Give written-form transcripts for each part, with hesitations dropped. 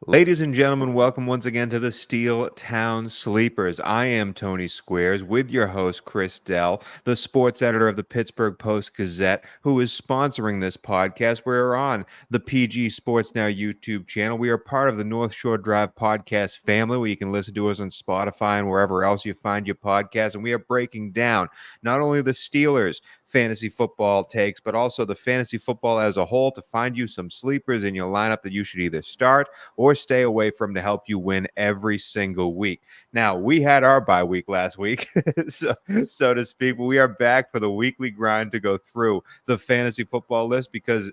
Ladies and gentlemen, welcome once again to the Steel Town Sleepers. I am Tony Squares with your host, Chris Dell, the sports editor of the Pittsburgh Post-Gazette, who is sponsoring this podcast. We're on the PG Sports Now YouTube channel. We are part of the North Shore Drive podcast family, where you can listen to us on Spotify and wherever else you find your podcast. And we are breaking down not only the Steelers' fantasy football takes, but also the fantasy football as a whole to find you some sleepers in your lineup that you should either start or stay away from to help you win every single week. Now, we had our bye week last week, so to speak, but we are back for the weekly grind to go through the fantasy football list because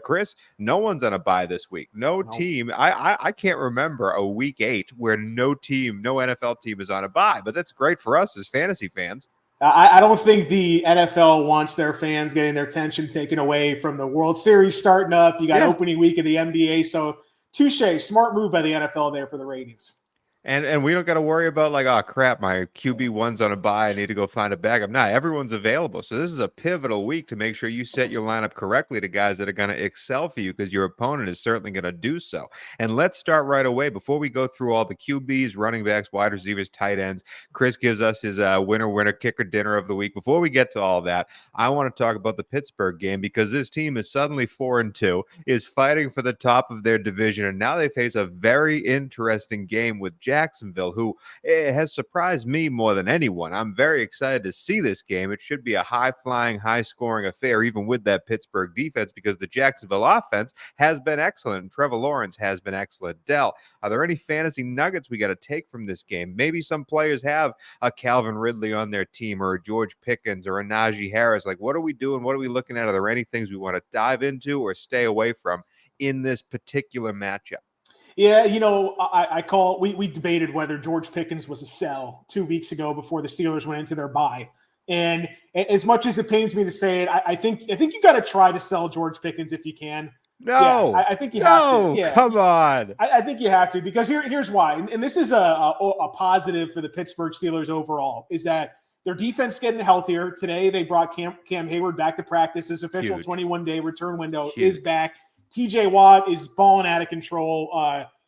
Chris, no one's on a bye this week. No team. I can't remember a week 8 where no NFL team is on a bye, but that's great for us as fantasy fans. I don't think the NFL wants their fans getting their attention taken away from the World Series starting up. You got opening week of the NBA, so touche, smart move by the NFL there for the ratings. And we don't got to worry about like, oh crap, my QB1's on a bye. I need to go find a backup. Nah, everyone's available. So this is a pivotal week to make sure you set your lineup correctly to guys that are going to excel for you, because your opponent is certainly going to do so. And let's start right away before we go through all the QBs, running backs, wide receivers, tight ends. Chris gives us his winner kicker dinner of the week. Before we get to all that, I want to talk about the Pittsburgh game, because this team is suddenly 4-2, is fighting for the top of their division, and now they face a very interesting game with Jacksonville, who has surprised me more than anyone. I'm very excited to see this game. It should be a high-flying, high-scoring affair, even with that Pittsburgh defense, because the Jacksonville offense has been excellent, and Trevor Lawrence has been excellent. Dell, are there any fantasy nuggets we got to take from this game? Maybe some players have a Calvin Ridley on their team, or a George Pickens, or a Najee Harris. Like, what are we doing? What are we looking at? Are there any things we want to dive into or stay away from in this particular matchup? Yeah, we debated whether George Pickens was a sell 2 weeks ago before the Steelers went into their bye. And as much as it pains me to say it, I think you got to try to sell George Pickens if you can. No, yeah, I think you have to. Yeah, come on. I think you have to, because here's why. And this is a positive for the Pittsburgh Steelers overall, is that their defense getting healthier. Today they brought Cam Hayward back to practice. His official 21-day return window is back. TJ Watt is balling out of control.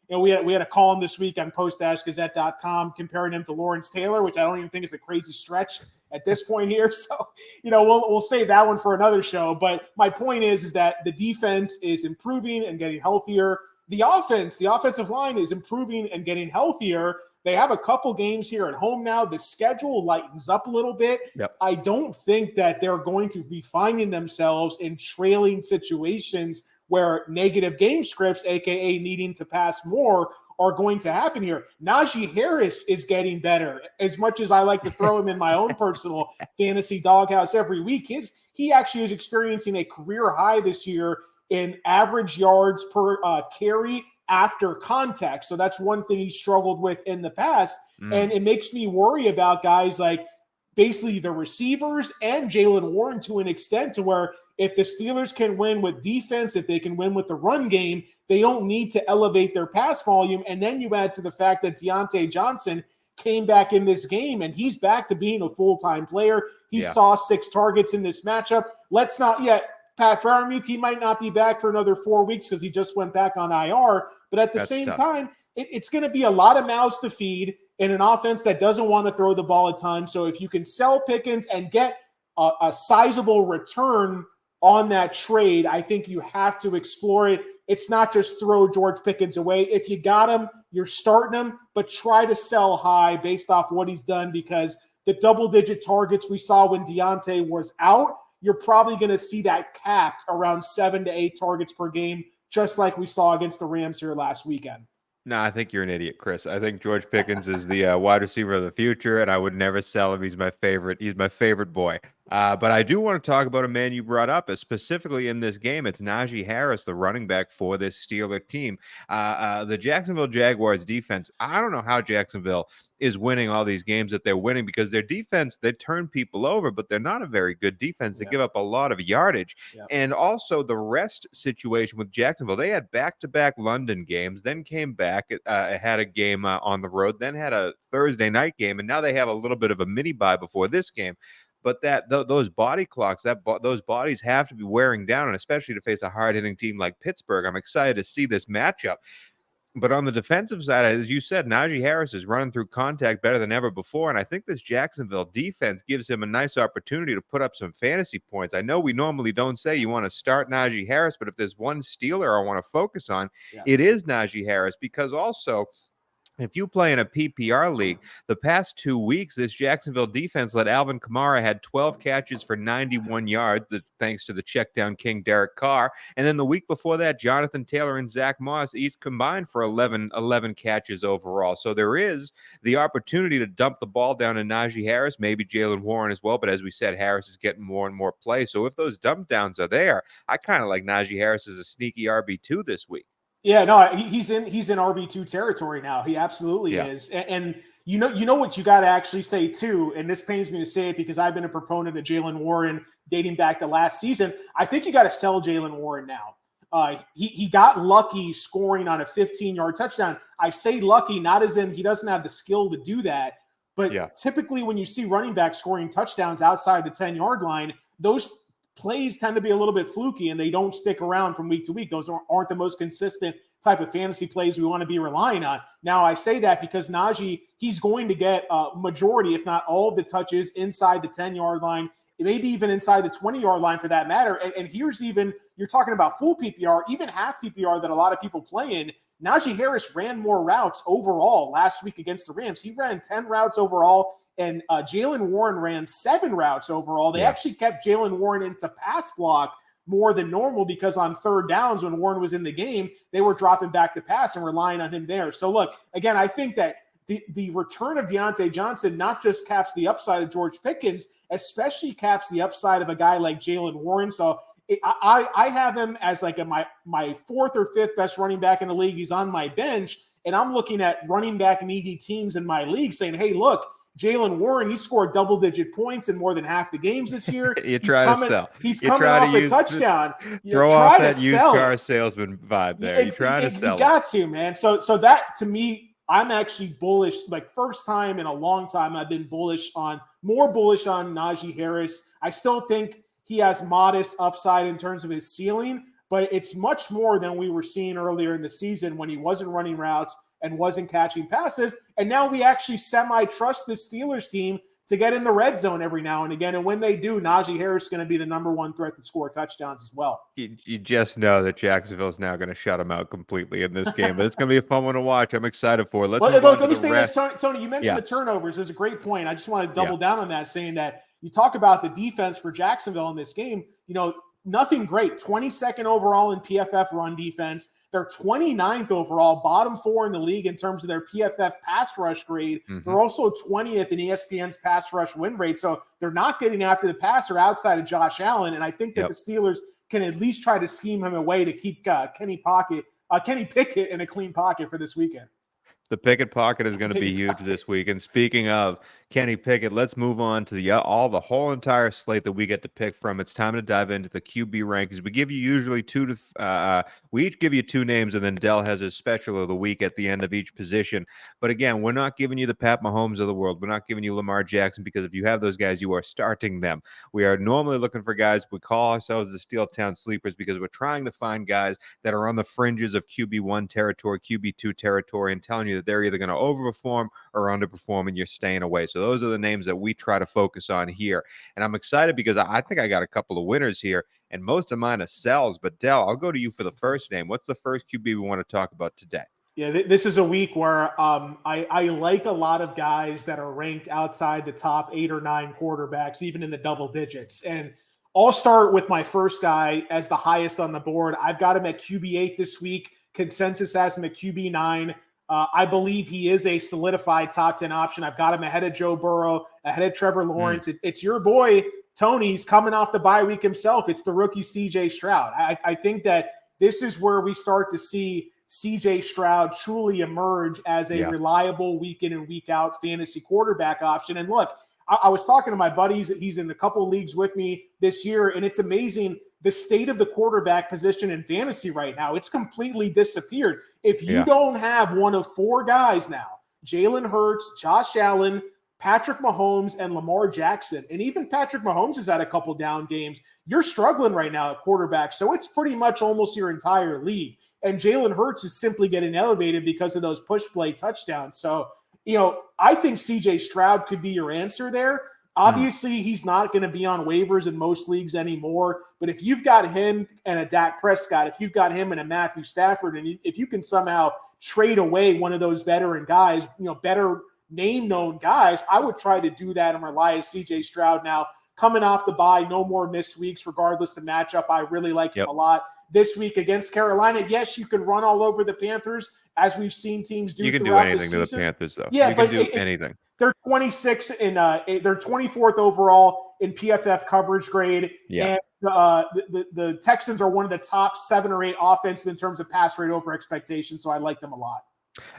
We had a column this week on Post-Gazette.com comparing him to Lawrence Taylor, which I don't even think is a crazy stretch at this point here. So, we'll save that one for another show. But my point is that the defense is improving and getting healthier. The offensive line is improving and getting healthier. They have a couple games here at home now. The schedule lightens up a little bit. Yep. I don't think that they're going to be finding themselves in trailing situations where negative game scripts, aka needing to pass more, are going to happen here. Najee Harris is getting better. As much as I like to throw him in my own personal fantasy doghouse every week, he actually is experiencing a career high this year in average yards per carry after contact. So that's one thing he struggled with in the past. And it makes me worry about guys like basically the receivers and Jaylen Warren to an extent, to where if the Steelers can win with defense, if they can win with the run game, they don't need to elevate their pass volume. And then you add to the fact that Deontay Johnson came back in this game, and he's back to being a full-time player. He saw 6 targets in this matchup. Let's not yet. Pat Freiermuth, he might not be back for another 4 weeks because he just went back on IR. But at the same time, it's going to be a lot of mouths to feed in an offense that doesn't want to throw the ball a ton. So if you can sell Pickens and get a sizable return on that trade, I think you have to explore it. It's not just throw George Pickens away. If you got him, you're starting him, but try to sell high based off what he's done, because the double-digit targets we saw when Deontay was out, you're probably going to see that capped around 7 to 8 targets per game, just like we saw against the Rams here last weekend. No, I think you're an idiot, Chris. I think George Pickens is the wide receiver of the future, and I would never sell him. He's my favorite. He's my favorite boy. But I do want to talk about a man you brought up, specifically in this game. It's Najee Harris, the running back for this Steeler team. The Jacksonville Jaguars defense, I don't know how Jacksonville is winning all these games that they're winning, because their defense, they turn people over, but they're not a very good defense. They give up a lot of yardage. And also the rest situation with Jacksonville, they had back-to-back London games, then came back, had a game on the road, then had a Thursday night game, and now they have a little bit of a mini bye before this game. But those body clocks, those bodies have to be wearing down, and especially to face a hard-hitting team like Pittsburgh. I'm excited to see this matchup. But on the defensive side, as you said, Najee Harris is running through contact better than ever before. And I think this Jacksonville defense gives him a nice opportunity to put up some fantasy points. I know we normally don't say you want to start Najee Harris, but if there's one Steeler I want to focus on, it is Najee Harris, because also, if you play in a PPR league, the past 2 weeks, this Jacksonville defense let Alvin Kamara had 12 catches for 91 yards, thanks to the checkdown king Derek Carr. And then the week before that, Jonathan Taylor and Zach Moss each combined for 11 catches overall. So there is the opportunity to dump the ball down to Najee Harris, maybe Jalen Warren as well. But as we said, Harris is getting more and more play. So if those dump downs are there, I kind of like Najee Harris as a sneaky RB2 this week. Yeah, no, he's in RB2 territory now. He absolutely is. And you know what you got to actually say too, and this pains me to say it because I've been a proponent of Jalen Warren dating back to last season. I think you got to sell Jalen Warren now. He got lucky scoring on a 15-yard touchdown. I say lucky, not as in he doesn't have the skill to do that, but typically when you see running backs scoring touchdowns outside the 10-yard line, those plays tend to be a little bit fluky and they don't stick around from week to week. Those aren't the most consistent type of fantasy plays we want to be relying on. Now, I say that because Najee, he's going to get a majority, if not all of the touches inside the 10-yard line, maybe even inside the 20-yard line for that matter. And here's even, you're talking about full PPR, even half PPR that a lot of people play in. Najee Harris ran more routes overall last week against the Rams. He ran 10 routes overall. And Jalen Warren ran 7 routes overall. They actually kept Jalen Warren into pass block more than normal because on third downs when Warren was in the game, they were dropping back to pass and relying on him there. So look, again, I think that the return of Deontay Johnson not just caps the upside of George Pickens, especially caps the upside of a guy like Jalen Warren. So I have him as like my 4th or 5th best running back in the league. He's on my bench, and I'm looking at running back needy teams in my league saying, hey, look, Jalen Warren, he scored double-digit points in more than half the games this year. He's coming off a touchdown. Throw off that used car salesman vibe there. You're trying to sell. You got to, man. So that, to me, I'm actually bullish. Like, first time in a long time I've been more bullish on Najee Harris. I still think he has modest upside in terms of his ceiling, but it's much more than we were seeing earlier in the season when he wasn't running routes and wasn't catching passes. And now we actually semi-trust the Steelers team to get in the red zone every now and again. And when they do, Najee Harris is going to be the number 1 threat to score touchdowns as well. You just know that Jacksonville's now going to shut him out completely in this game. But it's going to be a fun one to watch. I'm excited for it. Let me say this, Tony. You mentioned the turnovers. There's a great point. I just want to double down on that, saying that you talk about the defense for Jacksonville in this game. You know, nothing great. 22nd overall in PFF run defense. They're 29th overall, bottom 4 in the league in terms of their PFF pass rush grade. Mm-hmm. They're also 20th in ESPN's pass rush win rate. So they're not getting after the passer outside of Josh Allen. And I think that the Steelers can at least try to scheme him away to keep Kenny Pickett in a clean pocket for this weekend. The Pickett pocket is going to be huge this week. And speaking of Kenny Pickett, let's move on to the whole entire slate that we get to pick from. It's time to dive into the QB rankings. We give you usually we each give you 2 names, and then Dell has his special of the week at the end of each position. But again, we're not giving you the Pat Mahomes of the world. We're not giving you Lamar Jackson, because if you have those guys, you are starting them. We are normally looking for guys. We call ourselves the Steel Town Sleepers because we're trying to find guys that are on the fringes of QB1 territory, QB2 territory, and telling you that they're either going to overperform or underperform, and you're staying away. So those are the names that we try to focus on here. And I'm excited because I think I got a couple of winners here, and most of mine are sells. But Dell, I'll go to you for the first name. What's the first QB we want to talk about today? Yeah, this is a week where I like a lot of guys that are ranked outside the top 8 or 9 quarterbacks, even in the double digits. And I'll start with my first guy as the highest on the board. I've got him at QB8 this week. Consensus has him at QB9. I believe he is a solidified top 10 option. I've got him ahead of Joe Burrow, ahead of Trevor Lawrence. It's your boy, Tony's coming off the bye week himself. It's the rookie CJ Stroud. I think that this is where we start to see CJ Stroud truly emerge as a reliable week in and week out fantasy quarterback option. And look, I was talking to my buddies. He's in a couple of leagues with me this year, and it's amazing the state of the quarterback position in fantasy right now. It's completely disappeared. If you don't have one of 4 guys now, Jalen Hurts, Josh Allen, Patrick Mahomes, and Lamar Jackson, and even Patrick Mahomes has had a couple down games, you're struggling right now at quarterback. So it's pretty much almost your entire league. and Jalen Hurts is simply getting elevated because of those push play touchdowns. So, I think CJ Stroud could be your answer there. Obviously, he's not going to be on waivers in most leagues anymore. But if you've got him and a Dak Prescott, if you've got him and a Matthew Stafford, and if you can somehow trade away one of those veteran guys, better name-known guys, I would try to do that and rely on CJ Stroud. Now, coming off the bye, no more missed weeks, regardless of matchup. I really like him a lot. This week against Carolina, yes, you can run all over the Panthers, as we've seen teams do. You can do throughout anything the to the Panthers, though. Yeah, you can do anything. They're 26 in they're 24th overall in PFF coverage grade. Yeah. And the Texans are one of the top 7 or 8 offenses in terms of pass rate over expectation. So I like them a lot.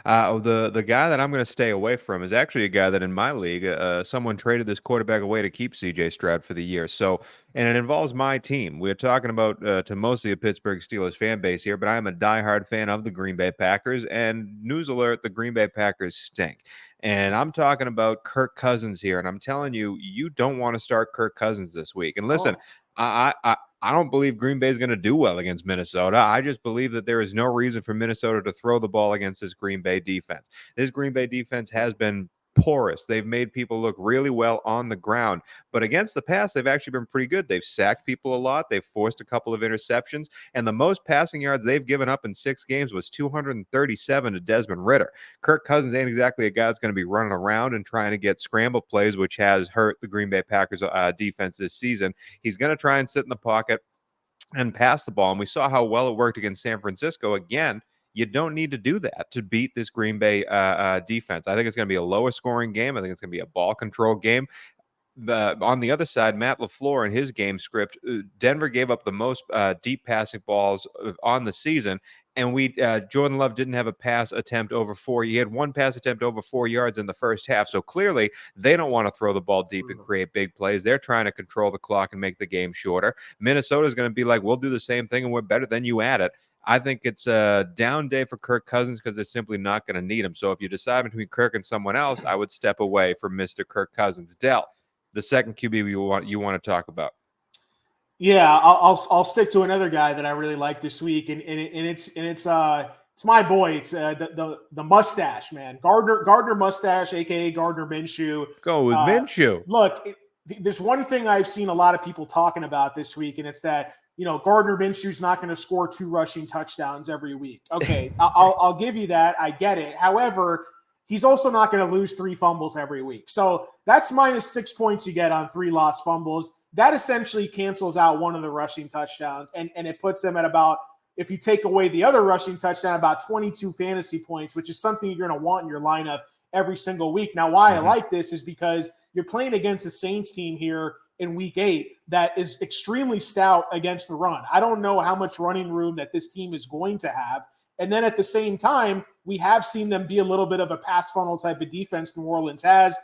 The guy that I'm going to stay away from is actually a guy that in my league, someone traded this quarterback away to keep CJ Stroud for the year. So, and it involves my team. We're talking about to mostly a Pittsburgh Steelers fan base here, but I am a diehard fan of the Green Bay Packers. And news alert, the Green Bay Packers stink. And I'm talking about Kirk Cousins here. And I'm telling you, you don't want to start Kirk Cousins this week. And listen, I don't believe Green Bay is going to do well against Minnesota. I just believe that there is no reason for Minnesota to throw the ball against this Green Bay defense. This Green Bay defense has been porous. They've made people look really well on the ground, but against the pass, they've actually been pretty good. They've sacked people a lot. They've forced a couple of interceptions, and the most passing yards they've given up in 6 games was 237 to Desmond Ridder. Kirk Cousins ain't exactly a guy that's going to be running around and trying to get scramble plays, which has hurt the Green Bay Packers defense this season. He's going to try and sit in the pocket and pass the ball, and we saw how well it worked against San Francisco. Again, you don't need to do that to beat this Green Bay defense. I think it's going to be a lower scoring game. I think it's going to be a ball control game. On the other side, Matt LaFleur in his game script, Denver gave up the most deep passing balls on the season, and Jordan Love didn't have a pass attempt over 4. He had 1 pass attempt over 4 yards in the first half. So clearly, they don't want to throw the ball deep and create big plays. They're trying to control the clock and make the game shorter. Minnesota's going to be like, we'll do the same thing, and we're better than you at it. I think it's a down day for Kirk Cousins because they're simply not going to need him. So if you decide between Kirk and someone else, I would step away from Mr. Kirk Cousins. Dell, the second QB you want to talk about. Yeah, I'll stick to another guy that I really like this week, and it's my boy. It's the mustache man, Gardner Mustache, aka Gardner Minshew. Go with Minshew. Look, there's one thing I've seen a lot of people talking about this week, and it's that Gardner Minshew's not going to score 2 rushing touchdowns every week. Okay, I'll give you that. I get it. However, he's also not going to lose 3 fumbles every week. So that's minus 6 points you get on 3 lost fumbles. That essentially cancels out one of the rushing touchdowns, and it puts them at about, if you take away the other rushing touchdown, about 22 fantasy points, which is something you're going to want in your lineup every single week. Now, why I like this is because you're playing against a Saints team here in week 8 that is extremely stout against the run. I don't know how much running room that this team is going to have. And then at the same time, we have seen them be a little bit of a pass funnel type of defense New Orleans has.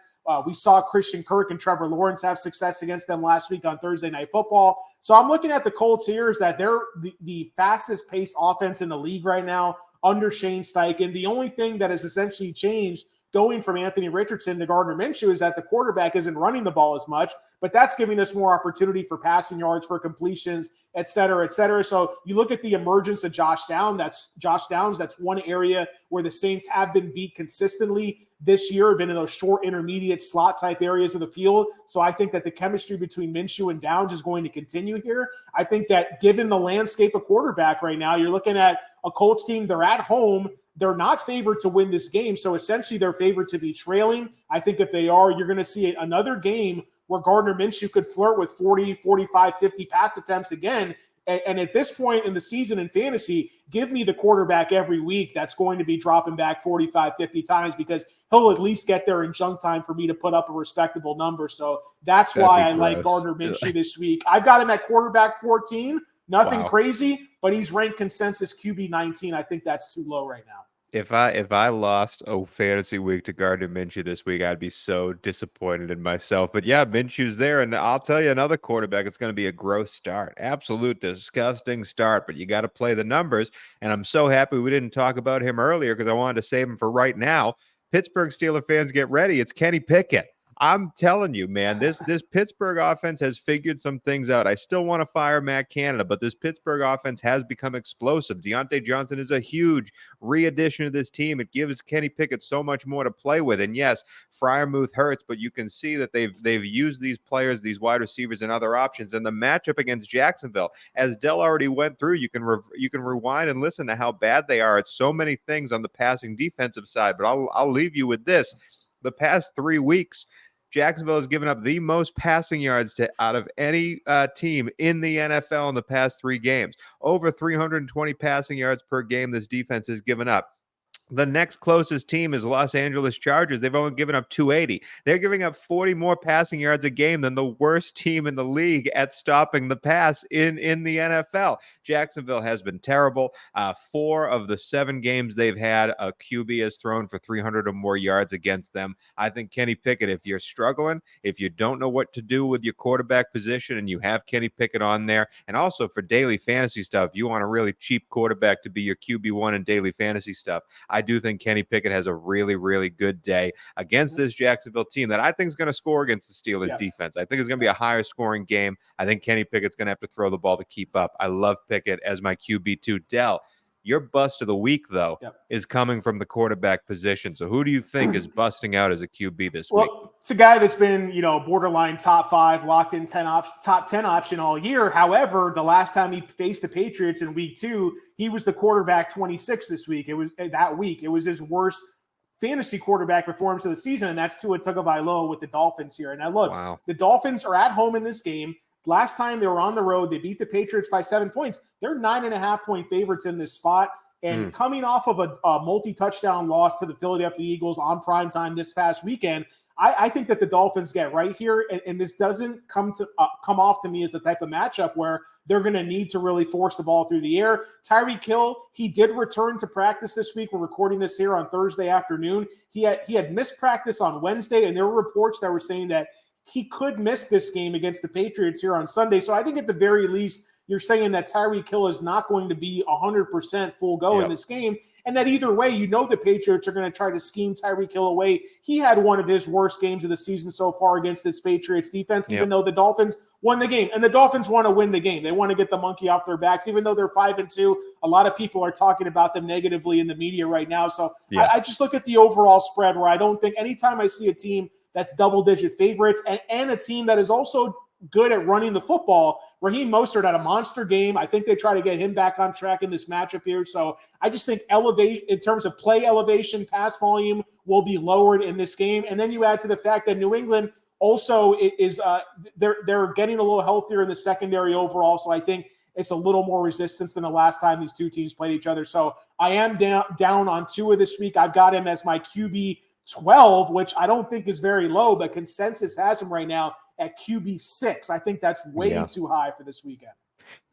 We saw Christian Kirk and Trevor Lawrence have success against them last week on Thursday Night Football. So I'm looking at the Colts here is that they're the fastest paced offense in the league right now under Shane Steichen. The only thing that has essentially changed going from Anthony Richardson to Gardner Minshew is that the quarterback isn't running the ball as much, but that's giving us more opportunity for passing yards, for completions, et cetera, et cetera. So you look at the emergence of Josh Downs. That's one area where the Saints have been beat consistently this year, have been in those short, intermediate slot type areas of the field. So I think that the chemistry between Minshew and Downs is going to continue here. I think that given the landscape of quarterback right now, you're looking at a Colts team, they're at home. They're not favored to win this game. So essentially they're favored to be trailing. I think if they are, you're going to see another game where Gardner Minshew could flirt with 40, 45, 50 pass attempts again. And at this point in the season in fantasy, give me the quarterback every week that's going to be dropping back 45, 50 times because he'll at least get there in junk time for me to put up a respectable number. So that's why I like Gardner Minshew this week. I've got him at quarterback 14. Nothing crazy, but he's ranked consensus QB 19. I think that's too low right now. If I lost a fantasy week to Gardner Minshew this week, I'd be so disappointed in myself. But yeah, Minshew's there, and I'll tell you another quarterback. It's going to be a gross start, absolute disgusting start. But you got to play the numbers, and I'm so happy we didn't talk about him earlier because I wanted to save him for right now. Pittsburgh Steelers fans, get ready. It's Kenny Pickett. I'm telling you, man, this Pittsburgh offense has figured some things out. I still want to fire Matt Canada, but this Pittsburgh offense has become explosive. Deontay Johnson is a huge re-addition to this team. It gives Kenny Pickett so much more to play with. And yes, Freiermuth hurts, but you can see that they've used these players, these wide receivers, and other options. And the matchup against Jacksonville, as Dell already went through, you can rewind and listen to how bad they are at so many things on the passing defensive side. But I'll leave you with this. The past 3 weeks, Jacksonville has given up the most passing yards out of any team in the NFL in the past 3 games. Over 320 passing yards per game this defense has given up. The next closest team is Los Angeles Chargers. They've only given up 280. They're giving up 40 more passing yards a game than the worst team in the league at stopping the pass in the NFL. Jacksonville has been terrible. 4 of the 7 games they've had, a QB has thrown for 300 or more yards against them. I think Kenny Pickett, if you're struggling, if you don't know what to do with your quarterback position and you have Kenny Pickett on there, and also for daily fantasy stuff, you want a really cheap quarterback to be your QB1 in daily fantasy stuff, I do think Kenny Pickett has a really, really good day against this Jacksonville team that I think is going to score against the Steelers defense. I think it's going to be a higher scoring game. I think Kenny Pickett's going to have to throw the ball to keep up. I love Pickett as my QB2. Dell, your bust of the week, though, is coming from the quarterback position. So who do you think is busting out as a QB this week? Well, it's a guy that's been, borderline top 5, locked in top 10 option all year. However, the last time he faced the Patriots in week 2, he was the quarterback 26 this week. It was his worst fantasy quarterback performance of the season, and that's Tua Tagovailoa with the Dolphins here. And now look, The Dolphins are at home in this game. Last time they were on the road, they beat the Patriots by 7 points. They're 9.5-point favorites in this spot. And coming off of a multi-touchdown loss to the Philadelphia Eagles on primetime this past weekend, I think that the Dolphins get right here. And this doesn't come off to me as the type of matchup where they're going to need to really force the ball through the air. Tyreek Hill, he did return to practice this week. We're recording this here on Thursday afternoon. He had missed practice on Wednesday, and there were reports that were saying that he could miss this game against the Patriots here on Sunday. So I think at the very least, you're saying that Tyreek Hill is not going to be 100% full go in this game, and that either way, the Patriots are going to try to scheme Tyreek Hill away. He had one of his worst games of the season so far against this Patriots defense, even though the Dolphins won the game. And the Dolphins want to win the game. They want to get the monkey off their backs, even though they're 5-2. A lot of people are talking about them negatively in the media right now. So I just look at the overall spread where I don't think anytime I see a team that's double-digit favorites and a team that is also good at running the football, Raheem Mostert had a monster game. I think they try to get him back on track in this matchup here. So I just think in terms of play elevation, pass volume will be lowered in this game. And then you add to the fact that New England also is they're getting a little healthier in the secondary overall. So I think it's a little more resistance than the last time these two teams played each other. So I am down on Tua this week. I've got him as my QB 12, which I don't think is very low, but consensus has him right now at QB 6. I think that's way too high for this weekend.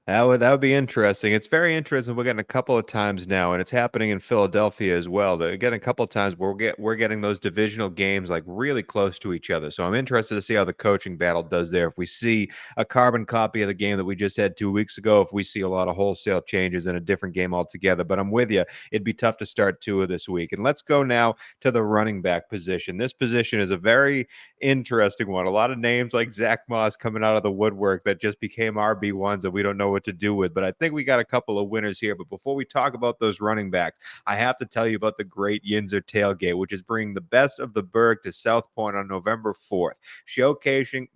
That would be interesting. It's very interesting. We're getting a couple of times now, and it's happening in Philadelphia as well. They're getting a couple of times where we're getting those divisional games like really close to each other. So I'm interested to see how the coaching battle does there. If we see a carbon copy of the game that we just had 2 weeks ago, if we see a lot of wholesale changes in a different game altogether. But I'm with you. It'd be tough to start Tua this week. And let's go now to the running back position. This position is a very interesting one. A lot of names like Zach Moss coming out of the woodwork that just became RB1s that we don't know what to do with, but I think we got a couple of winners here. But before we talk about those running backs, I have to tell you about the Great Yinzer Tailgate, which is bringing the best of the Berg to South Point on November 4th, showcasing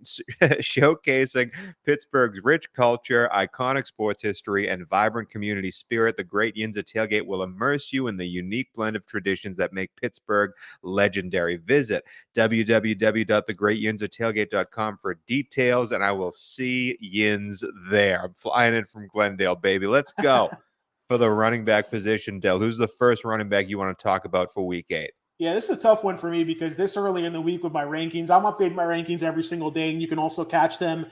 Pittsburgh's rich culture, iconic sports history, and vibrant community spirit. The Great Yinzer Tailgate will immerse you in the unique blend of traditions that make Pittsburgh legendary. Visit www.thegreatyinzertailgate.com for details, and I will see Yins there. I'm flying in from Glendale, baby. Let's go for the running back position, Dell. Who's the first running back you want to talk about for week 8? Yeah, this is a tough one for me because this early in the week with my rankings, I'm updating my rankings every single day, and you can also catch them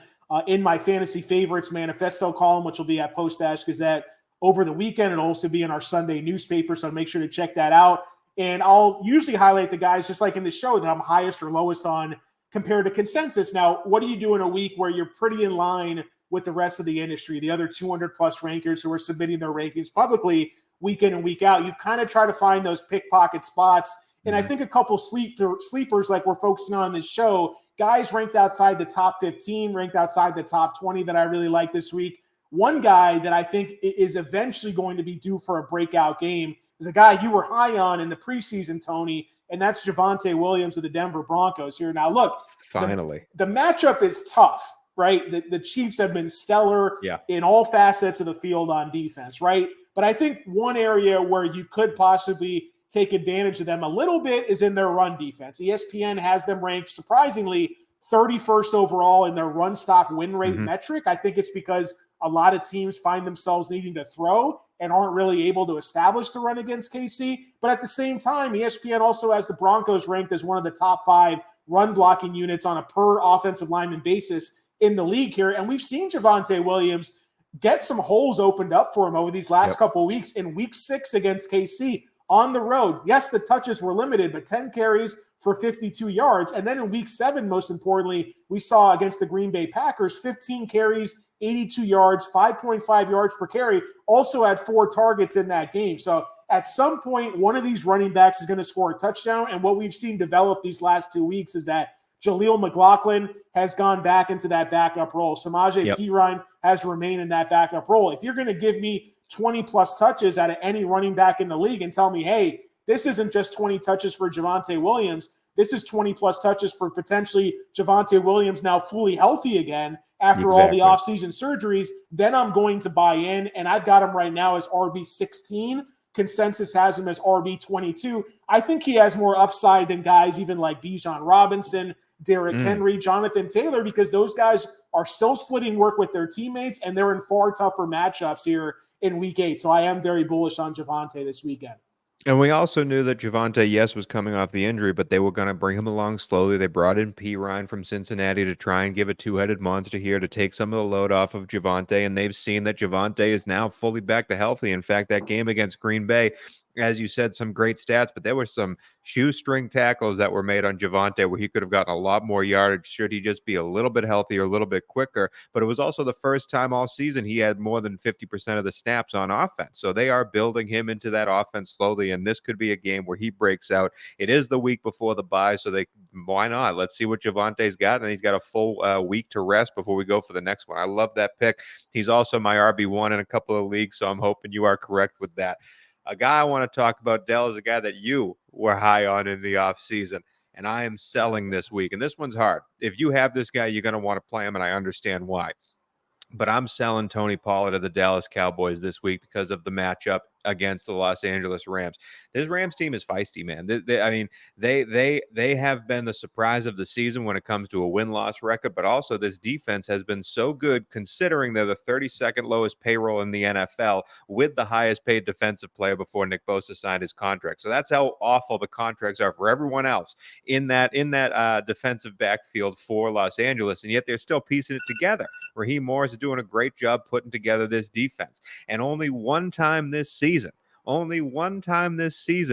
in my Fantasy Favorites Manifesto column, which will be at Post-Gazette over the weekend. It'll also be in our Sunday newspaper, so make sure to check that out. And I'll usually highlight the guys, just like in the show, that I'm highest or lowest on compared to consensus. Now, what do you do in a week where you're pretty in line with the rest of the industry, the other 200-plus rankers who are submitting their rankings publicly week in and week out? You kind of try to find those pickpocket spots And I think a couple sleepers like we're focusing on this show, guys ranked outside the top 15, ranked outside the top 20 that I really like this week. One guy that I think is eventually going to be due for a breakout game is a guy you were high on in the preseason, Tony, and that's Javonte Williams of the Denver Broncos here. Now, look, finally, the matchup is tough, right? The Chiefs have been stellar in all facets of the field on defense, right? But I think one area where you could possibly take advantage of them a little bit is in their run defense. ESPN has them ranked, surprisingly, 31st overall in their run stop win rate metric. I think it's because a lot of teams find themselves needing to throw and aren't really able to establish the run against KC. But at the same time, ESPN also has the Broncos ranked as one of the top 5 run blocking units on a per offensive lineman basis in the league here. And we've seen Javonte Williams get some holes opened up for him over these last couple of weeks. In week 6 against KC on the road, yes, the touches were limited, but 10 carries for 52 yards. And then in week 7, most importantly, we saw against the Green Bay Packers, 15 carries, 82 yards, 5.5 yards per carry, also had 4 targets in that game. So at some point, one of these running backs is going to score a touchdown. And what we've seen develop these last 2 weeks is that Jaleel McLaughlin has gone back into that backup role. Samaje Perine has remained in that backup role. If you're going to give me 20-plus touches out of any running back in the league and tell me, hey, this isn't just 20 touches for Javonte Williams, this is 20-plus touches for potentially Javonte Williams now fully healthy again after all the offseason surgeries, then I'm going to buy in. And I've got him right now as RB16. Consensus has him as RB22. I think he has more upside than guys even like Bijan Robinson, Derrick Henry, Jonathan Taylor, because those guys are still splitting work with their teammates, and they're in far tougher matchups here in week 8. So I am very bullish on Javonte this weekend. And we also knew that Javonte, yes, was coming off the injury, but they were going to bring him along slowly. They brought in Perine from Cincinnati to try and give a two-headed monster here to take some of the load off of Javonte, and they've seen that Javonte is now fully back to healthy. In fact, that game against Green Bay, as you said, some great stats, but there were some shoestring tackles that were made on Javonte where he could have gotten a lot more yardage should he just be a little bit healthier, a little bit quicker. But it was also the first time all season he had more than 50% of the snaps on offense. So they are building him into that offense slowly, and this could be a game where he breaks out. It is the week before the bye, so why not? Let's see what Javonte's got, and he's got a full week to rest before we go for the next one. I love that pick. He's also my RB1 in a couple of leagues, so I'm hoping you are correct with that. A guy I want to talk about, Dell, is a guy that you were high on in the offseason, and I am selling this week. And this one's hard. If you have this guy, you're going to want to play him, and I understand why. But I'm selling Tony Pollard of the Dallas Cowboys this week because of the matchup against the Los Angeles Rams. This Rams team is feisty, man. They have been the surprise of the season when it comes to a win-loss record, but also this defense has been so good considering they're the 32nd lowest payroll in the NFL with the highest paid defensive player before Nick Bosa signed his contract. So that's how awful the contracts are for everyone else in that defensive backfield for Los Angeles, and yet they're still piecing it together. Raheem Morris is doing a great job putting together this defense. And only one time this season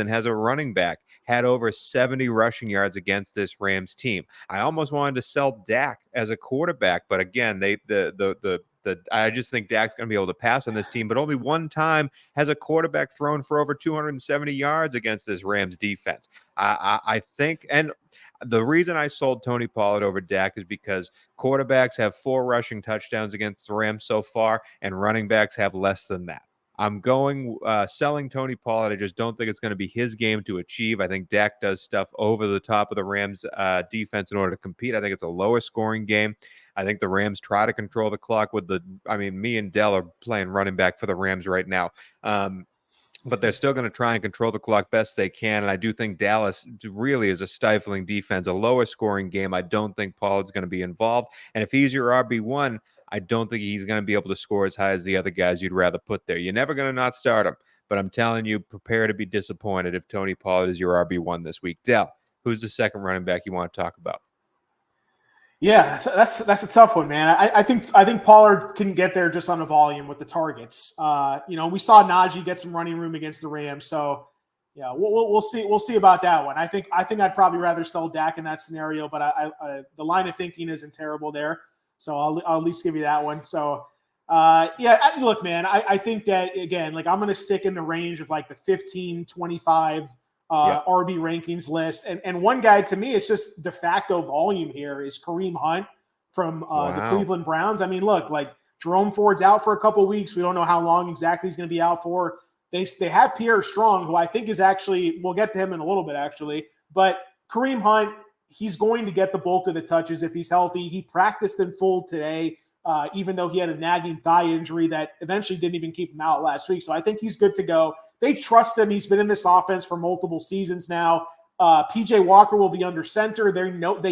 has a running back had over 70 rushing yards against this Rams team. I almost wanted to sell Dak as a quarterback, but again, I just think Dak's going to be able to pass on this team, but only one time has a quarterback thrown for over 270 yards against this Rams defense. I think, and the reason I sold Tony Pollard over Dak is because quarterbacks have 4 rushing touchdowns against the Rams so far, and running backs have less than that. I'm going selling Tony Pollard. I just don't think it's going to be his game to achieve. I think Dak does stuff over the top of the Rams defense in order to compete. I think it's a lower scoring game. I think the Rams try to control the clock with me and Dell are playing running back for the Rams right now. But they're still going to try and control the clock best they can. And I do think Dallas really is a stifling defense, a lower scoring game. I don't think Pollard's going to be involved. And if he's your RB1, I don't think he's going to be able to score as high as the other guys you'd rather put there. You're never going to not start him. But I'm telling you, prepare to be disappointed if Tony Pollard is your RB1 this week. Dell, who's the second running back you want to talk about? Yeah, that's a tough one, man. I think Pollard can get there just on the volume with the targets. We saw Najee get some running room against the Rams, so yeah, we'll see. We'll see about that one. I think I'd probably rather sell Dak in that scenario, but the line of thinking isn't terrible there, so I'll at least give you that one. So look, man, I think that again, like I'm going to stick in the range of like the 15-25 RB rankings list. And one guy, to me, it's just de facto volume here, is Kareem Hunt from the Cleveland Browns. I mean, look, like Jerome Ford's out for a couple weeks. We don't know how long exactly he's going to be out for. They have Pierre Strong, who I think is actually, we'll get to him in a little bit actually, but Kareem Hunt, he's going to get the bulk of the touches if he's healthy. He practiced in full today, even though he had a nagging thigh injury that eventually didn't even keep him out last week. So I think he's good to go. They trust him. He's been in this offense for multiple seasons now. PJ Walker will be under center. They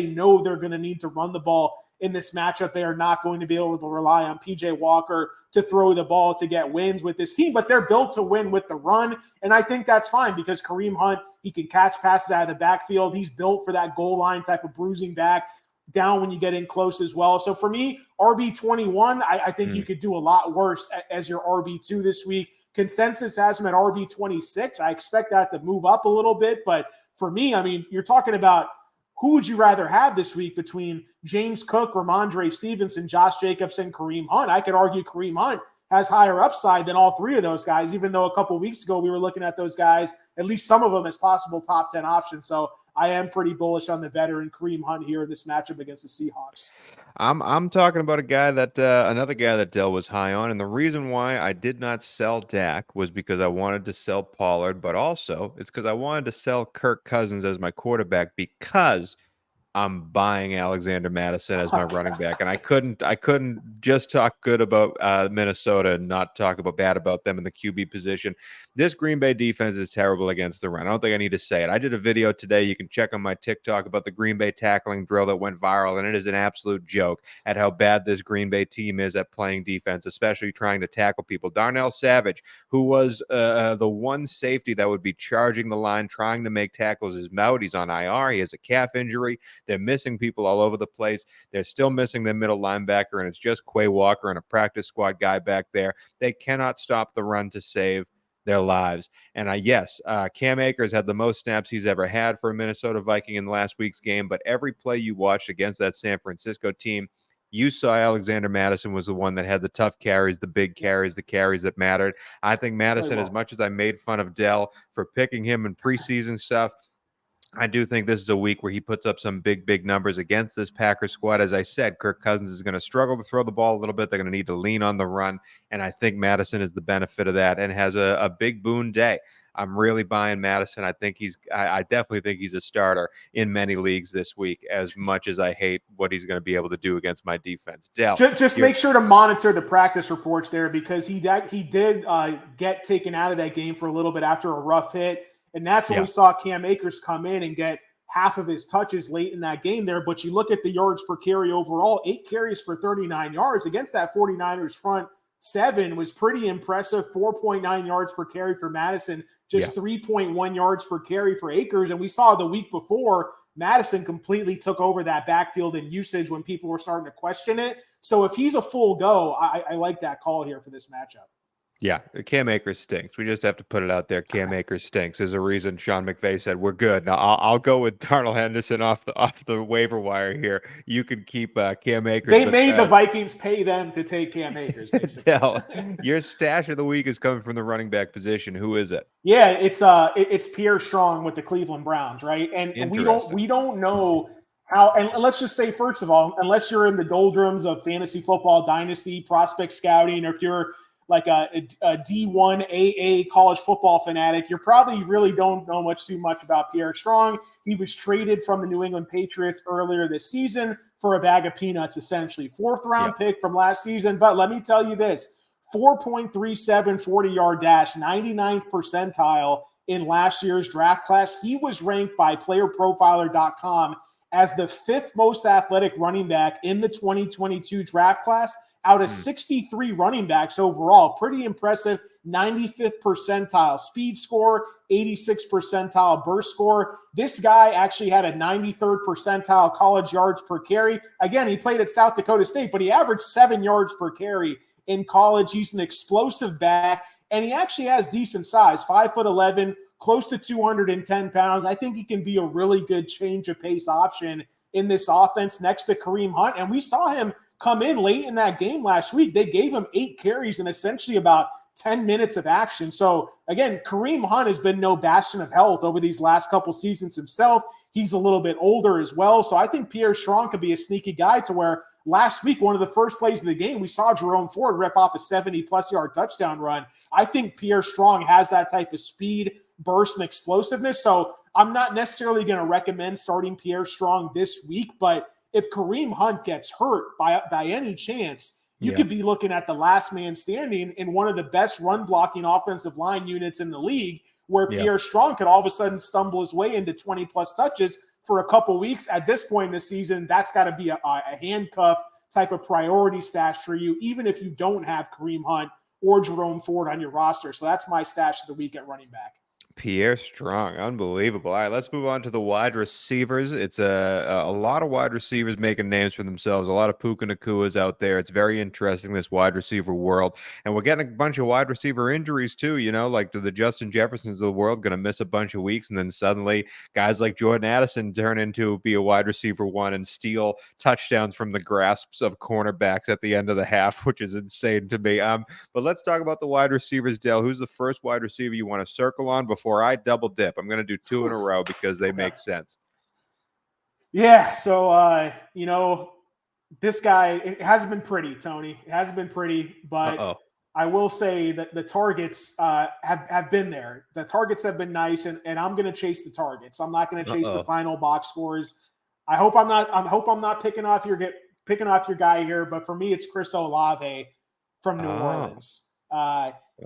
know they're going to need to run the ball in this matchup. They are not going to be able to rely on PJ Walker to throw the ball to get wins with this team, but they're built to win with the run. And I think that's fine because Kareem Hunt, he can catch passes out of the backfield. He's built for that goal line type of bruising back down when you get in close as well. So for me, RB21, I think you could do a lot worse as your RB2 this week. Consensus has him at RB26. I expect that to move up a little bit, but for me, I mean, you're talking about who would you rather have this week between James Cook, Ramondre Stevenson, Josh Jacobs, and Kareem Hunt? I could argue Kareem Hunt has higher upside than all three of those guys, even though a couple of weeks ago we were looking at those guys, at least some of them, as possible top 10 options. So I am pretty bullish on the veteran Kareem Hunt here in this matchup against the Seahawks. I'm talking about a guy that another guy that Dell was high on, and the reason why I did not sell Dak was because I wanted to sell Pollard, but also it's because I wanted to sell Kirk Cousins as my quarterback because I'm buying Alexander Madison as my running back, and I couldn't just talk good about Minnesota and not talk about bad about them in the QB position. This Green Bay defense is terrible against the run. I don't think I need to say it. I did a video today. You can check on my TikTok about the Green Bay tackling drill that went viral, and it is an absolute joke at how bad this Green Bay team is at playing defense, especially trying to tackle people. Darnell Savage, who was the one safety that would be charging the line, trying to make tackles, is out. He's on IR. He has a calf injury. They're missing people all over the place. They're still missing their middle linebacker, and it's just Quay Walker and a practice squad guy back there. They cannot stop the run to save their lives. And Cam Akers had the most snaps he's ever had for a Minnesota Viking in last week's game, but every play you watched against that San Francisco team, you saw Alexander Madison was the one that had the tough carries, the big carries, the carries that mattered. I think Madison, as much as I made fun of Dell for picking him in preseason stuff, I do think this is a week where he puts up some big numbers against this Packers squad. As I said, Kirk Cousins is going to struggle to throw the ball a little bit. They're going to need to lean on the run, and I think Madison is the benefit of that and has a big boon day. I'm really buying Madison. I definitely think he's a starter in many leagues this week, as much as I hate what he's going to be able to do against my defense. Dell, just make sure to monitor the practice reports there because he did get taken out of that game for a little bit after a rough hit. And that's when we saw Cam Akers come in and get half of his touches late in that game there. But you look at the yards per carry overall, 8 carries for 39 yards against that 49ers front 7 was pretty impressive. 4.9 yards per carry for Madison, just 3.1 yards per carry for Akers. And we saw the week before, Madison completely took over that backfield in usage when people were starting to question it. So if he's a full go, I like that call here for this matchup. Yeah, Cam Akers stinks. We just have to put it out there. Cam Akers stinks. There's a reason Sean McVay said we're good. Now I'll go with Darnell Henderson off the waiver wire here. You could keep Cam Akers. They made the Vikings pay them to take Cam Akers. Basically, your stash of the week is coming from the running back position. Who is it? Yeah, it's Pierre Strong with the Cleveland Browns, right? And we don't know how. And let's just say, first of all, unless you're in the doldrums of fantasy football dynasty prospect scouting, or if you're like a D1 AA college football fanatic, you probably really don't know too much about Pierre Strong. He was traded from the New England Patriots earlier this season for a bag of peanuts, essentially. 4th round pick from last season. But let me tell you this, 4.37 40-yard dash, 99th percentile in last year's draft class. He was ranked by playerprofiler.com as the 5th most athletic running back in the 2022 draft class, out of 63 running backs overall. Pretty impressive. 95th percentile speed score, 86th percentile burst score. This guy actually had a 93rd percentile college yards per carry. Again, he played at South Dakota State, but he averaged 7 yards per carry in college. He's an explosive back, and he actually has decent size, 5'11", close to 210 pounds. I think he can be a really good change of pace option in this offense next to Kareem Hunt. And we saw him come in late in that game last week. They gave him 8 carries and essentially about 10 minutes of action. So again, Kareem Hunt has been no bastion of health over these last couple seasons himself. He's a little bit older as well. So I think Pierre Strong could be a sneaky guy to where last week, one of the first plays of the game, we saw Jerome Ford rip off a 70-plus yard touchdown run. I think Pierre Strong has that type of speed, burst, and explosiveness. So I'm not necessarily going to recommend starting Pierre Strong this week, but if Kareem Hunt gets hurt by any chance, you could be looking at the last man standing in one of the best run blocking offensive line units in the league, where Pierre Strong could all of a sudden stumble his way into 20-plus touches for a couple weeks. At this point in the season, that's got to be a handcuff type of priority stash for you, even if you don't have Kareem Hunt or Jerome Ford on your roster. So that's my stash of the week at running back. Pierre Strong, unbelievable. All right, let's move on to the wide receivers. It's a lot of wide receivers making names for themselves. A lot of Puka Nakuas out there. It's very interesting, this wide receiver world. And we're getting a bunch of wide receiver injuries too, like the Justin Jeffersons of the world going to miss a bunch of weeks. And then suddenly guys like Jordan Addison turn into be a wide receiver one and steal touchdowns from the grasps of cornerbacks at the end of the half, which is insane to me. But let's talk about the wide receivers, Dell. Who's the first wide receiver you want to circle on before I double dip? I'm going to do two in a row because they make sense. Yeah. So, this guy, it hasn't been pretty, Tony. It hasn't been pretty, but I will say that the targets have been there. The targets have been nice, and I'm going to chase the targets. I'm not going to chase the final box scores. I hope I'm not picking off your guy here, but for me, it's Chris Olave from New Orleans.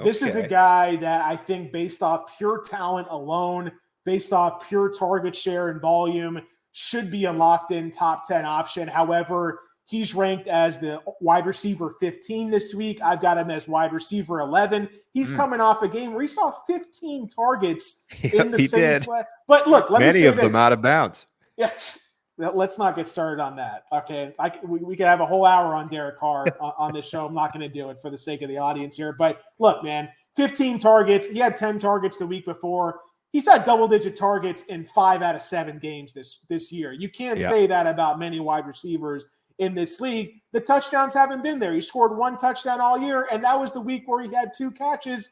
This is a guy that I think, based off pure talent alone, based off pure target share and volume, should be a locked-in top 10 option. However, he's ranked as the wide receiver 15 this week. I've got him as wide receiver 11. He's coming off a game where he saw 15 targets in the same slot. But look, many of them out of bounds. Yes. Let's not get started on that. Okay. We could have a whole hour on Derek Carr on this show. I'm not going to do it for the sake of the audience here. But look, man, 15 targets. He had 10 targets the week before. He's had double-digit targets in 5 out of 7 games this year. You can't say that about many wide receivers in this league. The touchdowns haven't been there. He scored 1 touchdown all year, and that was the week where he had 2 catches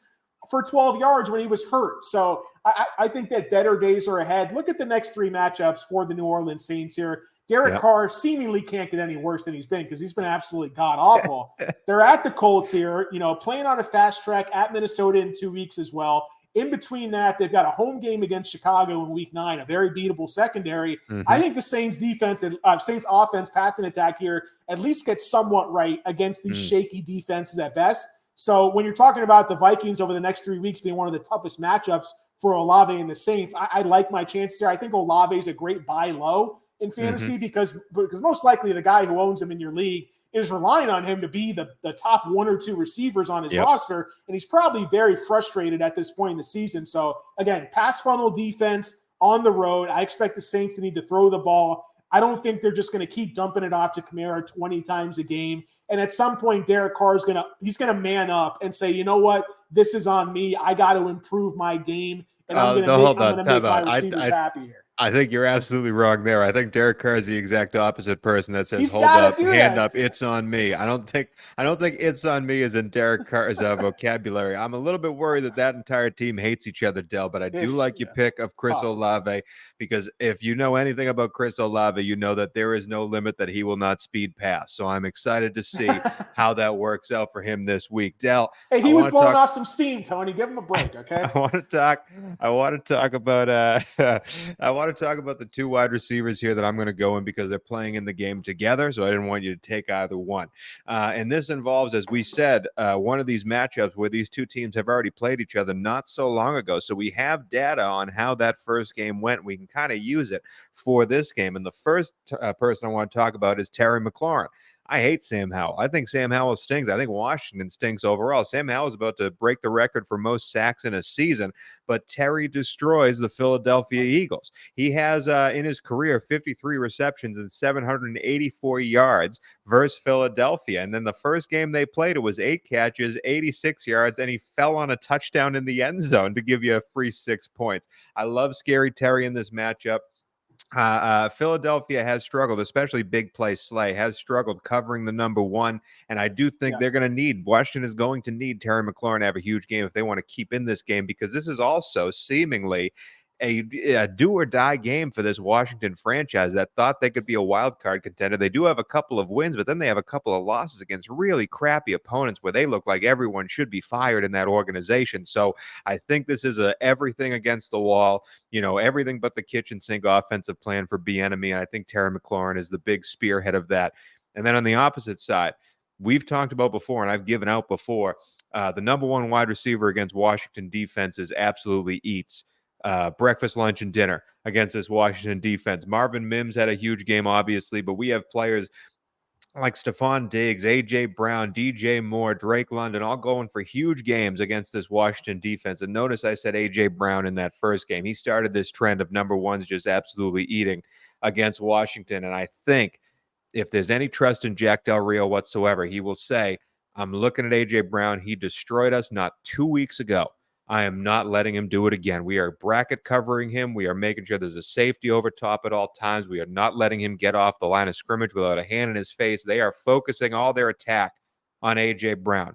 for 12 yards when he was hurt. So I think that better days are ahead. Look at the next 3 matchups for the New Orleans Saints here. Derek Carr seemingly can't get any worse than he's been, because he's been absolutely god-awful. They're at the Colts here, playing on a fast track at Minnesota in 2 weeks as well. In between that, they've got a home game against Chicago in week 9, a very beatable secondary. I think the Saints defense and Saints offense passing attack here at least gets somewhat right against these shaky defenses at best. So when you're talking about the Vikings over the next 3 weeks being one of the toughest matchups for Olave and the Saints, I like my chances here. I think Olave is a great buy low in fantasy because most likely the guy who owns him in your league is relying on him to be the top 1 or 2 receivers on his roster, and he's probably very frustrated at this point in the season. So, again, pass funnel defense on the road. I expect the Saints to need to throw the ball. I don't think they're just going to keep dumping it off to Kamara 20 times a game. And at some point, Derek Carr is going to man up and say, you know what, this is on me. I got to improve my game, and I'm going to make my receivers happy here. I think you're absolutely wrong there. I think Derek Carr is the exact opposite person that says, hold up, hand up, it's on me. I don't think it's on me is in Derek Carr's vocabulary. I'm a little bit worried that entire team hates each other, Dell, but I do like your pick of Chris Olave, because if you know anything about Chris Olave, you know that there is no limit that he will not speed past. So I'm excited to see how that works out for him this week. Dell, hey, he was blowing off some steam, Tony. Give him a break, okay? I want to talk about the 2 wide receivers here that I'm going to go in because they're playing in the game together. So I didn't want you to take either one. And this involves, as we said, one of these matchups where these 2 teams have already played each other not so long ago. So we have data on how that first game went. We can kind of use it for this game. And the first person I want to talk about is Terry McLaurin. I hate Sam Howell. I think Sam Howell stinks. I think Washington stinks overall. Sam Howell is about to break the record for most sacks in a season, but Terry destroys the Philadelphia Eagles. He has, in his career, 53 receptions and 784 yards versus Philadelphia. And then the first game they played, it was 8 catches, 86 yards, and he fell on a touchdown in the end zone to give you a free 6 points. I love Scary Terry in this matchup. Philadelphia has struggled, especially big play Slay has struggled covering the number one. And I do think they're going to need, Washington is going to need Terry McLaurin to have a huge game if they want to keep in this game, because this is also seemingly a do or die game for this Washington franchise that thought they could be a wild card contender. They do have a couple of wins, but then they have a couple of losses against really crappy opponents where they look like everyone should be fired in that organization. So I think this is a everything against the wall, everything but the kitchen sink offensive plan for Bieniemy. And I think Terry McLaurin is the big spearhead of that. And then on the opposite side, we've talked about before, and I've given out before, the number one wide receiver against Washington defenses absolutely eats breakfast, lunch, and dinner against this Washington defense. Marvin Mims had a huge game, obviously, but we have players like Stephon Diggs, A.J. Brown, D.J. Moore, Drake London, all going for huge games against this Washington defense. And notice I said A.J. Brown in that first game. He started this trend of number ones just absolutely eating against Washington. And I think if there's any trust in Jack Del Rio whatsoever, he will say, I'm looking at A.J. Brown. He destroyed us not 2 weeks ago. I am not letting him do it again. We are bracket covering him. We are making sure there's a safety over top at all times. We are not letting him get off the line of scrimmage without a hand in his face. They are focusing all their attack on A.J. Brown.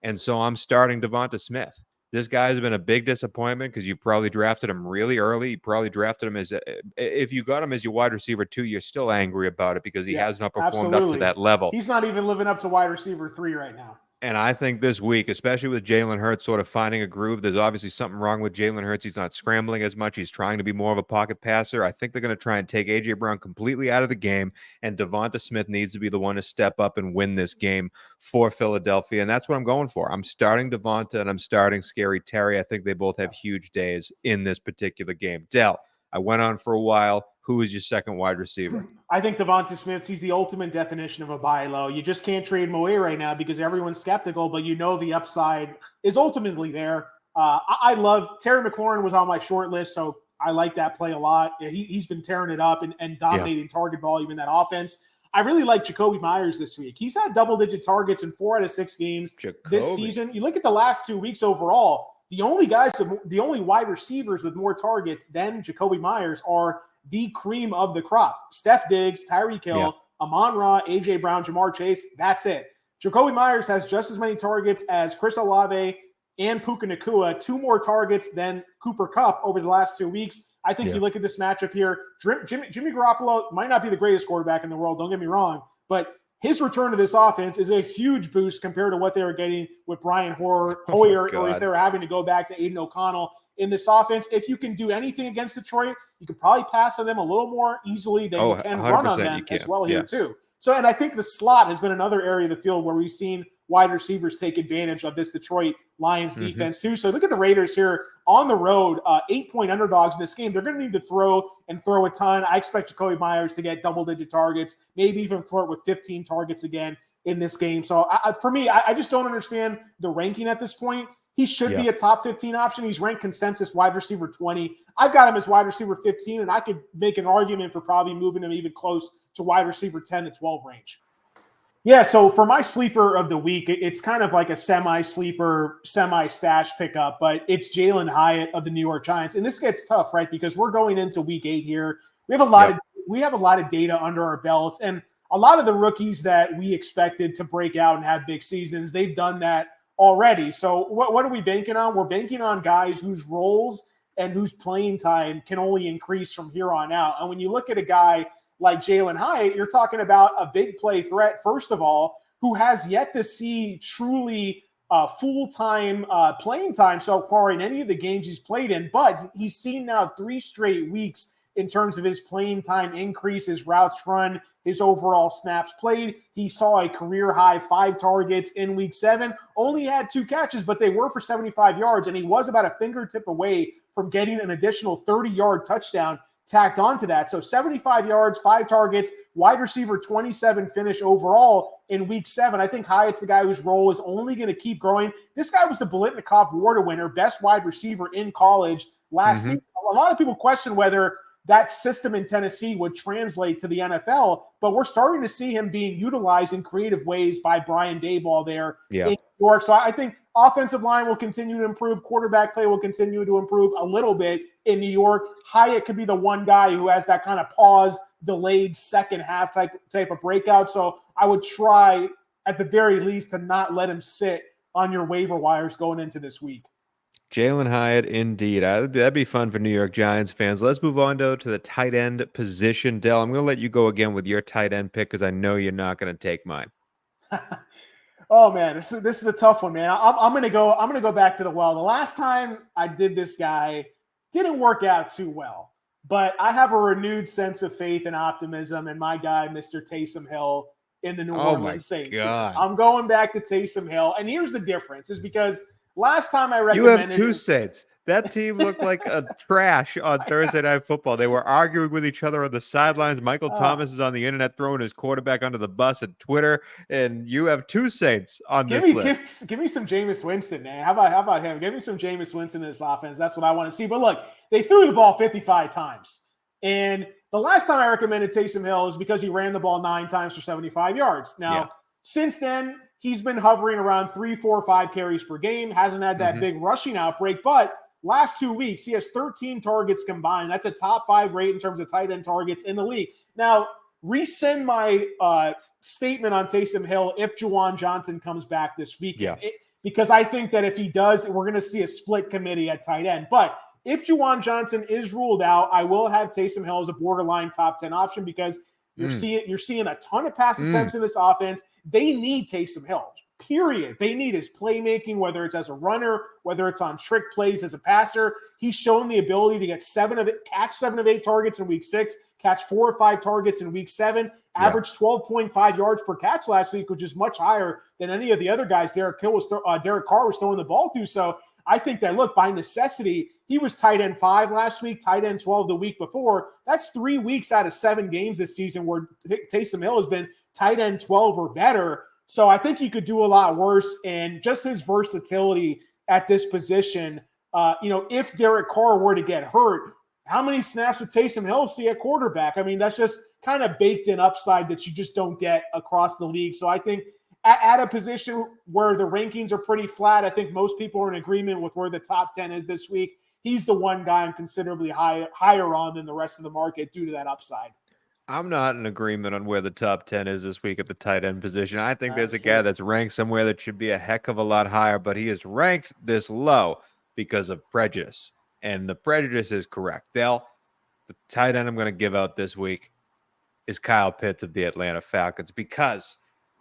And so I'm starting Devonta Smith. This guy has been a big disappointment because you've probably drafted him really early. You probably drafted him if you got him as your wide receiver 2, you're still angry about it because he has not performed up to that level. He's not even living up to wide receiver 3 right now. And I think this week, especially with Jalen Hurts sort of finding a groove, there's obviously something wrong with Jalen Hurts. He's not scrambling as much. He's trying to be more of a pocket passer. I think they're going to try and take A.J. Brown completely out of the game, and Devonta Smith needs to be the one to step up and win this game for Philadelphia, and that's what I'm going for. I'm starting Devonta, and I'm starting Scary Terry. I think they both have huge days in this particular game. Dell, I went on for a while. Who is your second wide receiver? I think Devonta Smith, he's the ultimate definition of a buy low. You just can't trade him away right now because everyone's skeptical, but the upside is ultimately there. I love Terry McLaurin was on my short list, so I like that play a lot. He's been tearing it up and dominating target volume in that offense. I really like Jakobi Meyers this week. He's had double-digit targets in 4 out of 6 games this season. You look at the last 2 weeks overall, the only wide receivers with more targets than Jakobi Meyers are the cream of the crop. Steph Diggs, Tyreek Hill, Amon-Ra, A.J. Brown, Jamar Chase. That's it. Jakobi Meyers has just as many targets as Chris Olave and Puka Nacua, 2 more targets than Cooper Kupp over the last 2 weeks. I think you look at this matchup here, Jimmy Garoppolo might not be the greatest quarterback in the world, don't get me wrong, but his return to this offense is a huge boost compared to what they were getting with Brian Hoyer or if they were having to go back to Aiden O'Connell in this offense. If you can do anything against Detroit, you can probably pass on them a little more easily than you can run on them as well here too. So, and I think the slot has been another area of the field where we've seen wide receivers take advantage of this Detroit Lions defense too. So look at the Raiders here on the road, 8-point underdogs in this game. They're going to need to throw a ton. I expect Jakobi Meyers to get double-digit targets, maybe even flirt with 15 targets again in this game. So for me, I just don't understand the ranking at this point. He should be a top 15 option. He's ranked consensus wide receiver 20. I've got him as wide receiver 15, and I could make an argument for probably moving him even close to wide receiver 10 to 12 range. Yeah, so for my sleeper of the week, it's kind of like a semi-sleeper, semi-stash pickup, but it's Jalen Hyatt of the New York Giants. And this gets tough, right? Because we're going into week 8 here. We have a lot of data under our belts, and a lot of the rookies that we expected to break out and have big seasons, they've done that already. So what are we banking on? We're banking on guys whose roles and whose playing time can only increase from here on out. And when you look at a guy like Jalen Hyatt, you're talking about a big play threat, first of all, who has yet to see truly full-time playing time so far in any of the games he's played in. But he's seen now 3 straight weeks in terms of his playing time increase, his routes run, his overall snaps played. He saw a career-high 5 targets in week 7, only had 2 catches, but they were for 75 yards, and he was about a fingertip away from getting an additional 30-yard touchdown tacked onto that. So 75 yards, 5 targets, wide receiver 27 finish overall in week 7. I think Hyatt's the guy whose role is only going to keep growing. This guy was the Biletnikoff Award winner, best wide receiver in college last season. A lot of people question whether that system in Tennessee would translate to the NFL, but we're starting to see him being utilized in creative ways by Brian Daboll there in New York. So I think offensive line will continue to improve. Quarterback play will continue to improve a little bit. in New York. Hyatt could be the one guy who has that kind of pause, delayed second half type of breakout. So I would try at the very least to not let him sit on your waiver wires going into this week. Jalen Hyatt, indeed. That'd be fun for New York Giants fans. Let's move on, though, to the tight end position. Dell, I'm going to let you go again with your tight end pick because I know you're not going to take mine. Oh man, this is a tough one, man. I'm gonna go back to the well. The last time I did this guy didn't work out too well, but I have a renewed sense of faith and optimism in my guy, Mr. Taysom Hill in the New Orleans Saints. God. I'm going back to Taysom Hill, and here's the difference: is because last time I recommended you have two Saints. That team looked like a trash on Thursday Night Football. They were arguing with each other on the sidelines. Michael Thomas is on the internet throwing his quarterback under the bus at Twitter, and you have two Saints on this list. Give me some Jameis Winston, man. How about him? Give me some Jameis Winston in this offense. That's what I want to see. But look, they threw the ball 55 times. And the last time I recommended Taysom Hill is because he ran the ball 9 times for 75 yards. Now, since then, he's been hovering around 3, 4, 5 carries per game. Hasn't had that big rushing outbreak, but last 2 weeks, he has 13 targets combined. That's a top 5 rate in terms of tight end targets in the league. Now, resend my statement on Taysom Hill if Juwan Johnson comes back this weekend. Because I think that if he does, we're going to see a split committee at tight end. But if Juwan Johnson is ruled out, I will have Taysom Hill as a borderline top 10 option because you're seeing a ton of pass attempts in this offense. They need Taysom Hill. Period. They need his playmaking, whether it's as a runner, whether it's on trick plays as a passer. He's shown the ability to catch 7 of 8 targets in week 6, catch 4 or 5 targets in week 7, average 12.5 yards per catch last week, which is much higher than any of the other guys Derek Carr was throwing the ball to. So I think that, look, by necessity, he was tight end 5 last week, tight end 12 the week before. That's 3 weeks out of 7 games this season where Taysom Hill has been tight end 12 or better. So I think he could do a lot worse, and just his versatility at this position, if Derek Carr were to get hurt, how many snaps would Taysom Hill see at quarterback? I mean, that's just kind of baked in upside that you just don't get across the league. So I think at a position where the rankings are pretty flat, I think most people are in agreement with where the top 10 is this week. He's the one guy I'm considerably higher on than the rest of the market due to that upside. I'm not in agreement on where the top 10 is this week at the tight end position. I think there's a guy that's ranked somewhere that should be a heck of a lot higher, but he is ranked this low because of prejudice. And the prejudice is correct. Dell, the tight end I'm going to give out this week is Kyle Pitts of the Atlanta Falcons because,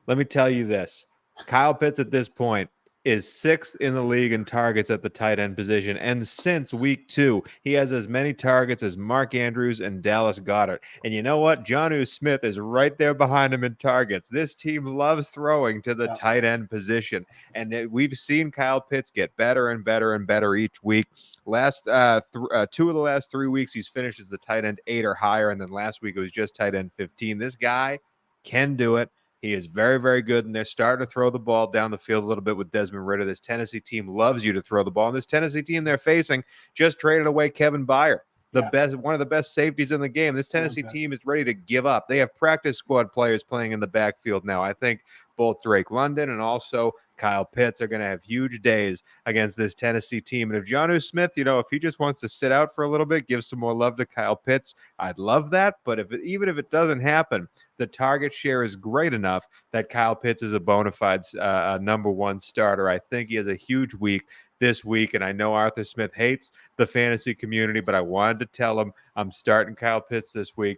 let me tell you this, Kyle Pitts at this point is 6th in the league in targets at the tight end position. And since week 2, he has as many targets as Mark Andrews and Dallas Goedert. And you know what? Jonnu Smith is right there behind him in targets. This team loves throwing to the tight end position. And we've seen Kyle Pitts get better and better and better each week. 2 of the last 3 weeks, he's finished as the tight end 8 or higher. And then last week, it was just tight end 15. This guy can do it. He is very, very good, and they're starting to throw the ball down the field a little bit with Desmond Ridder. This Tennessee team loves you to throw the ball, and this Tennessee team they're facing just traded away Kevin Byard, one of the best safeties in the game. This Tennessee team is ready to give up. They have practice squad players playing in the backfield now. I think both Drake London and also Kyle Pitts are going to have huge days against this Tennessee team. And if Jonnu Smith, if he just wants to sit out for a little bit, give some more love to Kyle Pitts, I'd love that. But even if it doesn't happen, the target share is great enough that Kyle Pitts is a bona fide number 1 starter. I think he has a huge week this week, and I know Arthur Smith hates the fantasy community, but I wanted to tell him I'm starting Kyle Pitts this week.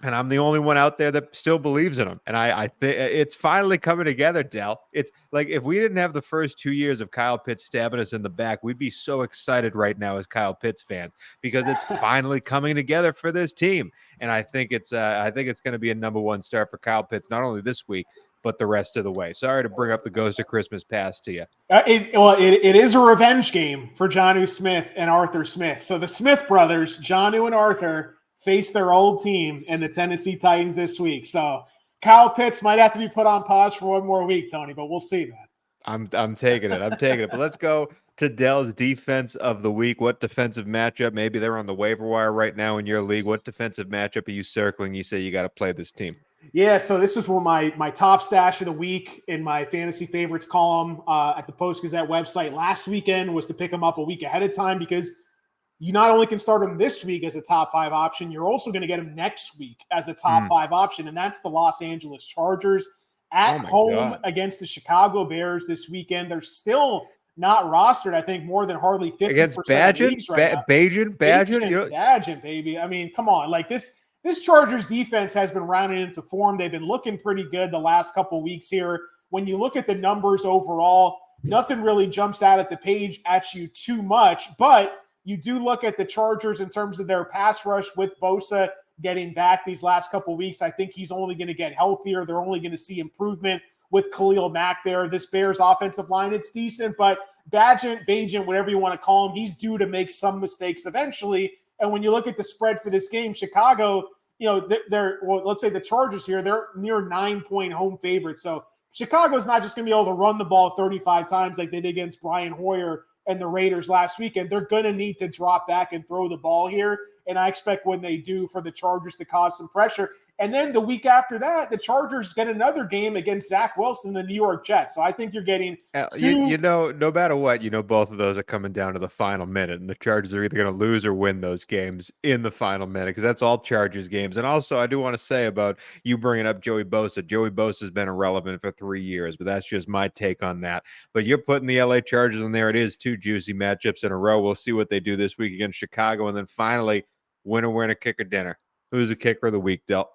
And I'm the only one out there that still believes in him. And I think it's finally coming together, Dell. It's like if we didn't have the first 2 years of Kyle Pitts stabbing us in the back, we'd be so excited right now as Kyle Pitts fans because it's finally coming together for this team. And I think it's going to be a number 1 start for Kyle Pitts, not only this week, but the rest of the way. Sorry to bring up the Ghost of Christmas Past to you. It is a revenge game for Jonnu Smith and Arthur Smith. So the Smith brothers, Jonnu and Arthur, face their old team and the Tennessee Titans this week. So Kyle Pitts might have to be put on pause for 1 more week, Tony, but we'll see, man. I'm taking it. But let's go to Dell's defense of the week. What defensive matchup? Maybe they're on the waiver wire right now in your league. What defensive matchup are you circling? You say you got to play this team. Yeah, so this was one of my top stash of the week in my fantasy favorites column at the Post-Gazette website last weekend was to pick them up a week ahead of time because you not only can start him this week as a top 5 option, you're also going to get him next week as a top 5 option, and that's the Los Angeles Chargers at home against the Chicago Bears this weekend. They're still not rostered, I think, more than hardly 50% against Badgett, right now. Badgett, baby. I mean, come on. Like this Chargers defense has been rounding into form. They've been looking pretty good the last couple weeks here. When you look at the numbers overall, nothing really jumps out at the page at you too much, but you do look at the Chargers in terms of their pass rush with Bosa getting back these last couple of weeks. I think he's only going to get healthier. They're only going to see improvement with Khalil Mack there. This Bears offensive line, it's decent, but Badgett, whatever you want to call him, he's due to make some mistakes eventually. And when you look at the spread for this game, Chicago, let's say the Chargers here, they're near 9-point home favorite. So Chicago's not just going to be able to run the ball 35 times like they did against Brian Hoyer and the Raiders last weekend. They're going to need to drop back and throw the ball here. And I expect when they do for the Chargers to cause some pressure. And then the week after that, the Chargers get another game against Zach Wilson, the New York Jets. So I think you're getting no matter what, both of those are coming down to the final minute, and the Chargers are either going to lose or win those games in the final minute, because that's all Chargers games. And also, I do want to say about you bringing up Joey Bosa. Joey Bosa has been irrelevant for 3 years, but that's just my take on that. But you're putting the LA Chargers in there. It is 2 juicy matchups in a row. We'll see what they do this week against Chicago. And then finally, winner, kicker dinner. Who's the kicker of the week, Del?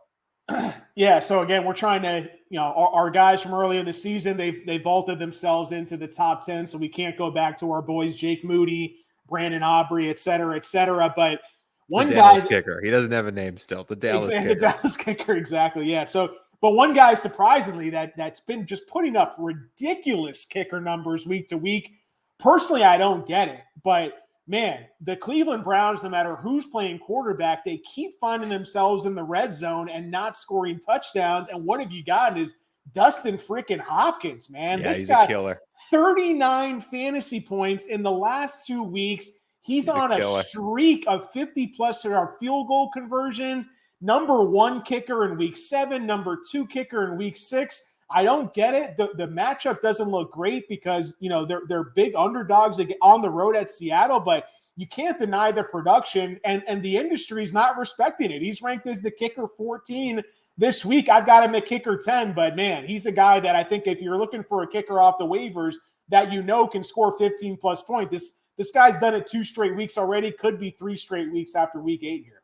Yeah, so again, we're trying to, our guys from earlier in the season, they vaulted themselves into the top 10, so we can't go back to our boys, Jake Moody, Brandon Aubrey, et cetera, et cetera. But one guy, kicker, he doesn't have a name still. The Dallas kicker. The Dallas kicker, exactly. Yeah. So, but one guy, surprisingly, that's been just putting up ridiculous kicker numbers week to week. Personally, I don't get it, but man, the Cleveland Browns, no matter who's playing quarterback, they keep finding themselves in the red zone and not scoring touchdowns. And what have you gotten is Dustin freaking Hopkins, man. Yeah, this guy, a killer. 39 fantasy points in the last 2 weeks. He's on a streak of 50-plus field goal conversions. Number 1 kicker in week 7, number 2 kicker in week 6. I don't get it. The matchup doesn't look great because, they're big underdogs on the road at Seattle, but you can't deny the production, and the industry's not respecting it. He's ranked as the kicker 14 this week. I've got him at kicker 10, but man, he's a guy that I think if you're looking for a kicker off the waivers that can score 15-plus points, this guy's done it 2 straight weeks already, could be 3 straight weeks after week 8 here.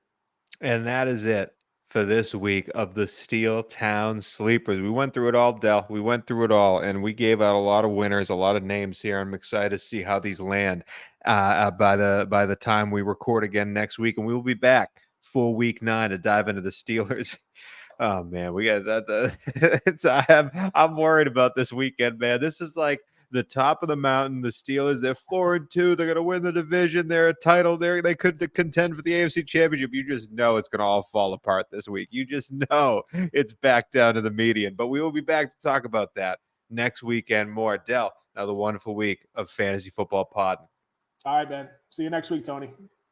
And that is it for this week of the Steel Town Sleepers. We went through it all, Del. We went through it all, and we gave out a lot of winners, a lot of names here. I'm excited to see how these land by the time we record again next week, and we will be back full week 9 to dive into the Steelers. Oh man, we got that. I'm worried about this weekend, man. This is like the top of the mountain. The Steelers, they're 4-2. They're gonna win the division. They're a title. They could contend for the AFC Championship. You just know it's gonna all fall apart this week. You just know it's back down to the median. But we will be back to talk about that next weekend more. Del, another wonderful week of fantasy football pod. All right, man. See you next week, Tony.